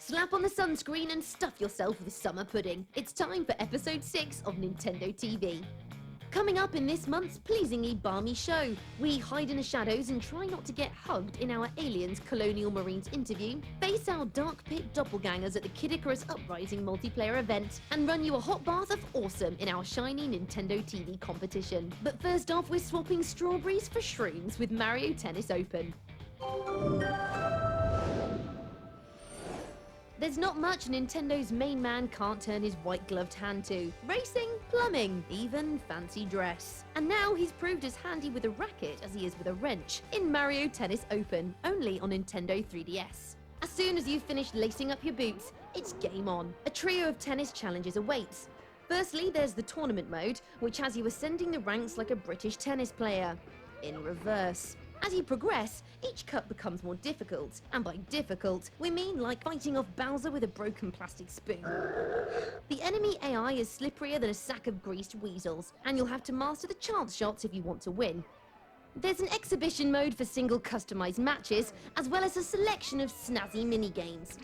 Slap on the sunscreen and stuff yourself with summer pudding. It's time for episode 6 of NintendoTV. Coming up in this month's pleasingly balmy show, we hide in the shadows and try not to get hugged in our Aliens Colonial Marines interview, face our dark pit doppelgangers at the Kid Icarus Uprising multiplayer event, and run you a hot bath of awesome in our shiny Nintendo TV competition. But first off, we're swapping strawberries for shrooms with Mario Tennis Open. There's not much Nintendo's main man can't turn his white-gloved hand to. Racing, plumbing, even fancy dress. And now he's proved as handy with a racket as he is with a wrench in Mario Tennis Open, only on Nintendo 3DS. As soon as you've finished lacing up your boots, it's game on. A trio of tennis challenges awaits. Firstly, there's the tournament mode, which has you ascending the ranks like a British tennis player. In reverse. As you progress, each cut becomes more difficult, and by difficult, we mean like fighting off Bowser with a broken plastic spoon. The enemy AI is slipperier than a sack of greased weasels, and you'll have to master the chance shots if you want to win. There's an exhibition mode for single customized matches, as well as a selection of snazzy minigames.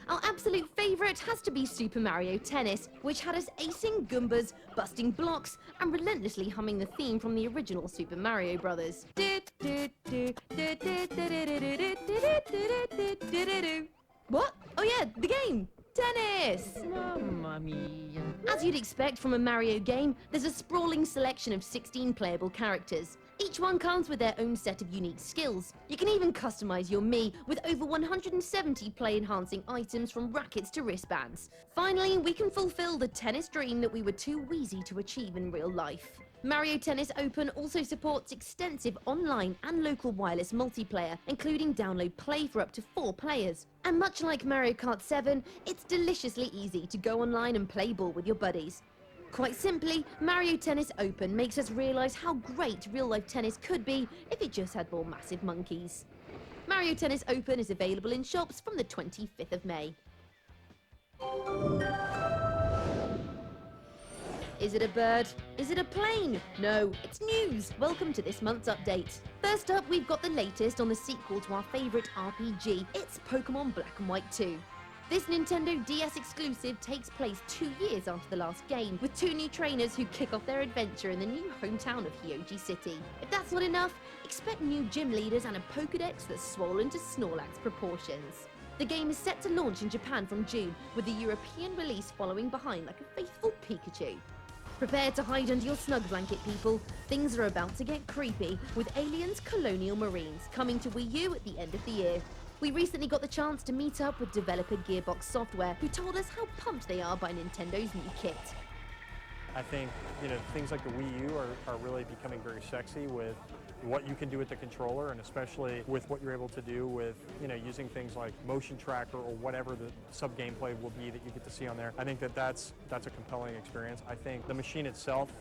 Our absolute favourite has to be Super Mario Tennis, which had us acing Goombas, busting blocks, and relentlessly humming the theme from the original Super Mario Bros. What? Oh yeah, the game! Tennis! Mamma mia. As you'd expect from a Mario game, there's a sprawling selection of 16 playable characters. Each one comes with their own set of unique skills. You can even customize your Mii with over 170 play-enhancing items from rackets to wristbands. Finally, we can fulfill the tennis dream that we were too wheezy to achieve in real life. Mario Tennis Open also supports extensive online and local wireless multiplayer, including download play for up to 4 players. And much like Mario Kart 7, it's deliciously easy to go online and play ball with your buddies. Quite simply, Mario Tennis Open makes us realise how great real-life tennis could be if it just had more massive monkeys. Mario Tennis Open is available in shops from the 25th of May. Is it a bird? Is it a plane? No, it's news! Welcome to this month's update. First up, we've got the latest on the sequel to our favourite RPG. It's Pokemon Black and White 2. This Nintendo DS exclusive takes place 2 years after the last game, with 2 new trainers who kick off their adventure in the new hometown of Hyoji City. If that's not enough, expect new gym leaders and a Pokédex that's swollen to Snorlax proportions. The game is set to launch in Japan from June, with the European release following behind like a faithful Pikachu. Prepare to hide under your snug blanket, people. Things are about to get creepy with Aliens Colonial Marines coming to Wii U at the end of the year. We recently got the chance to meet up with developer Gearbox Software, who told us how pumped they are by Nintendo's new kit. I think, things like the Wii U are really becoming very sexy with what you can do with the controller, and especially with what you're able to do with, using things like motion tracker or whatever the sub-gameplay will be that you get to see on there. I think that's a compelling experience. I think the machine itself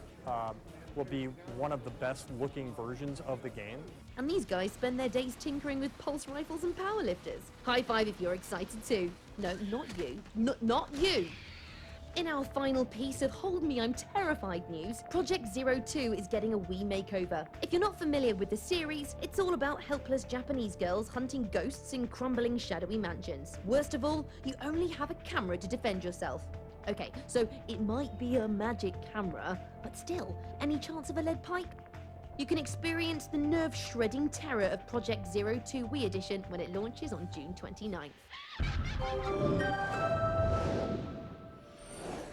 will be one of the best looking versions of the game. And these guys spend their days tinkering with pulse rifles and powerlifters. High five if you're excited too. No, not you. Not you! In our final piece of Hold Me, I'm Terrified news, Project 02 is getting a Wii makeover. If you're not familiar with the series, it's all about helpless Japanese girls hunting ghosts in crumbling shadowy mansions. Worst of all, you only have a camera to defend yourself. Okay, so it might be a magic camera, but still, any chance of a lead pipe? You can experience the nerve-shredding terror of Project 02 Wii Edition when it launches on June 29th.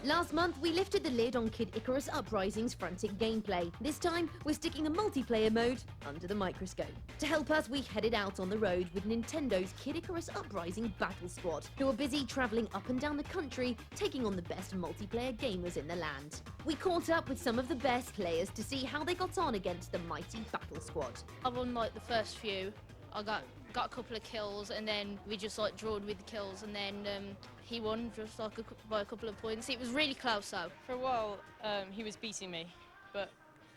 Last month, we lifted the lid on Kid Icarus Uprising's frantic gameplay. This time, we're sticking the multiplayer mode under the microscope. To help us, we headed out on the road with Nintendo's Kid Icarus Uprising Battle Squad, who are busy travelling up and down the country, taking on the best multiplayer gamers in the land. We caught up with some of the best players to see how they got on against the mighty Battle Squad. I won the first few. I got a couple of kills, and then we just drawed with the kills, and then he won just by a couple of points. It was really close though. For a while he was beating me, but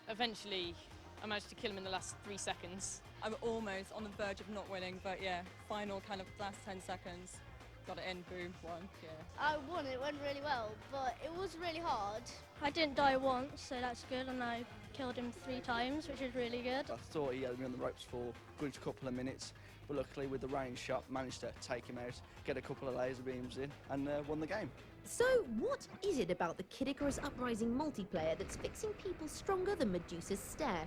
eventually I managed to kill him in the last 3 seconds. I'm almost on the verge of not winning, but yeah, final kind of last 10 seconds. Got it in, boom, won, yeah. I won, it went really well, but it was really hard. I didn't die once, so that's good, and I killed him 3 times, which is really good. I thought he had me on the ropes for a good couple of minutes, but luckily with the range shot managed to take him out, get a couple of laser beams in and won the game. So, what is it about the Kid Icarus Uprising multiplayer that's fixing people stronger than Medusa's stare?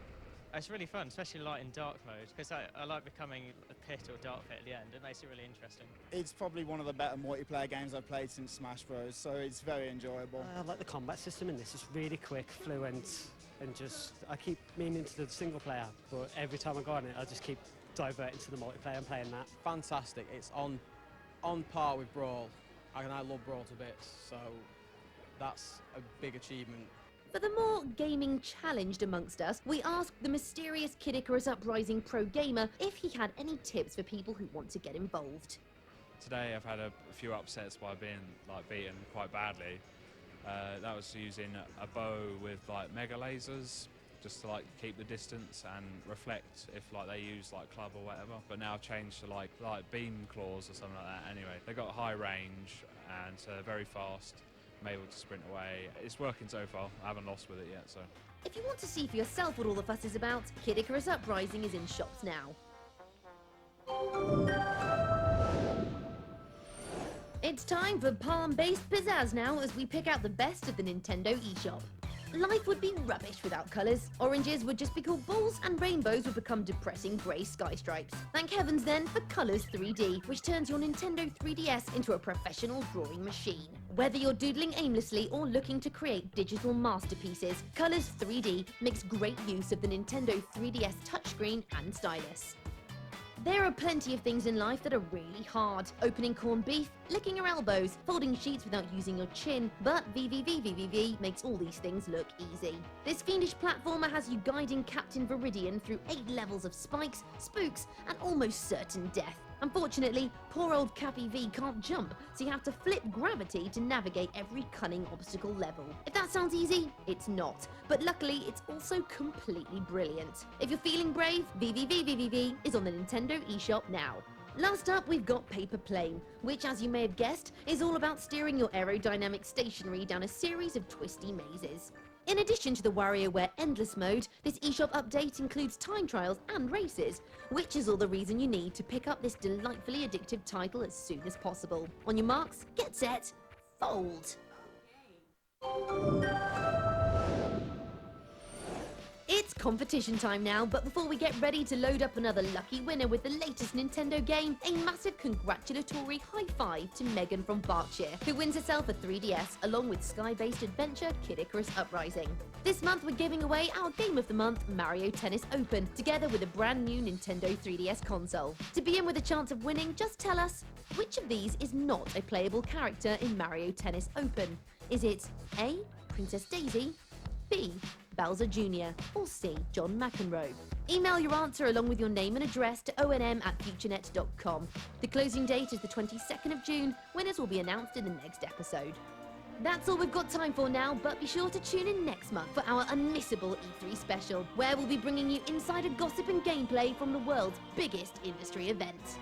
It's really fun, especially like in dark mode, because I like becoming a pit or dark pit at the end. It makes it really interesting. It's probably one of the better multiplayer games I've played since Smash Bros, so it's very enjoyable. I like the combat system in this. It's really quick, fluent, and just, I keep meaning to the single player, but every time I go on it, I just keep diverting to the multiplayer and playing that. Fantastic. It's on par with Brawl, and I love Brawl to bits, so that's a big achievement. For the more gaming challenged amongst us, we asked the mysterious Kid Icarus Uprising pro gamer if he had any tips for people who want to get involved. Today I've had a few upsets by being beaten quite badly. That was using a bow with mega lasers, just to keep the distance and reflect if they use club or whatever. But now I've changed to like beam claws or something like that. Anyway, they got high range and very fast. I'm able to sprint away. It's working so far. I haven't lost with it yet, so. If you want to see for yourself what all the fuss is about, Kid Icarus Uprising is in shops now. It's time for palm-based pizzazz now as we pick out the best of the Nintendo eShop. Life would be rubbish without colours. Oranges would just be called balls and rainbows would become depressing grey sky stripes. Thank heavens then for Colours 3D, which turns your Nintendo 3DS into a professional drawing machine. Whether you're doodling aimlessly or looking to create digital masterpieces, Colours 3D makes great use of the Nintendo 3DS touchscreen and stylus. There are plenty of things in life that are really hard. Opening corned beef, licking your elbows, folding sheets without using your chin, but VVV makes all these things look easy. This fiendish platformer has you guiding Captain Viridian through 8 levels of spikes, spooks, and almost certain death. Unfortunately, poor old Cappy V can't jump, so you have to flip gravity to navigate every cunning obstacle level. If that sounds easy, it's not. But luckily, it's also completely brilliant. If you're feeling brave, VVV is on the Nintendo eShop now. Last up, we've got Paper Plane, which, as you may have guessed, is all about steering your aerodynamic stationery down a series of twisty mazes. In addition to the WarioWare Endless mode, this eShop update includes time trials and races, which is all the reason you need to pick up this delightfully addictive title as soon as possible. On your marks, get set, fold! It's competition time now, but before we get ready to load up another lucky winner with the latest Nintendo game, a massive congratulatory high five to Megan from Berkshire, who wins herself a 3DS along with Sky-based adventure Kid Icarus Uprising. This month we're giving away our Game of the Month, Mario Tennis Open, together with a brand new Nintendo 3DS console. To be in with a chance of winning, just tell us, which of these is not a playable character in Mario Tennis Open? Is it A, Princess Daisy, B, Bowser Jr. or C, John McEnroe? Email your answer along with your name and address to onm@futurenet.com. The closing date is the 22nd of June. Winners will be announced in the next episode. That's all we've got time for now, but be sure to tune in next month for our unmissable E3 special, where we'll be bringing you insider gossip and gameplay from the world's biggest industry event.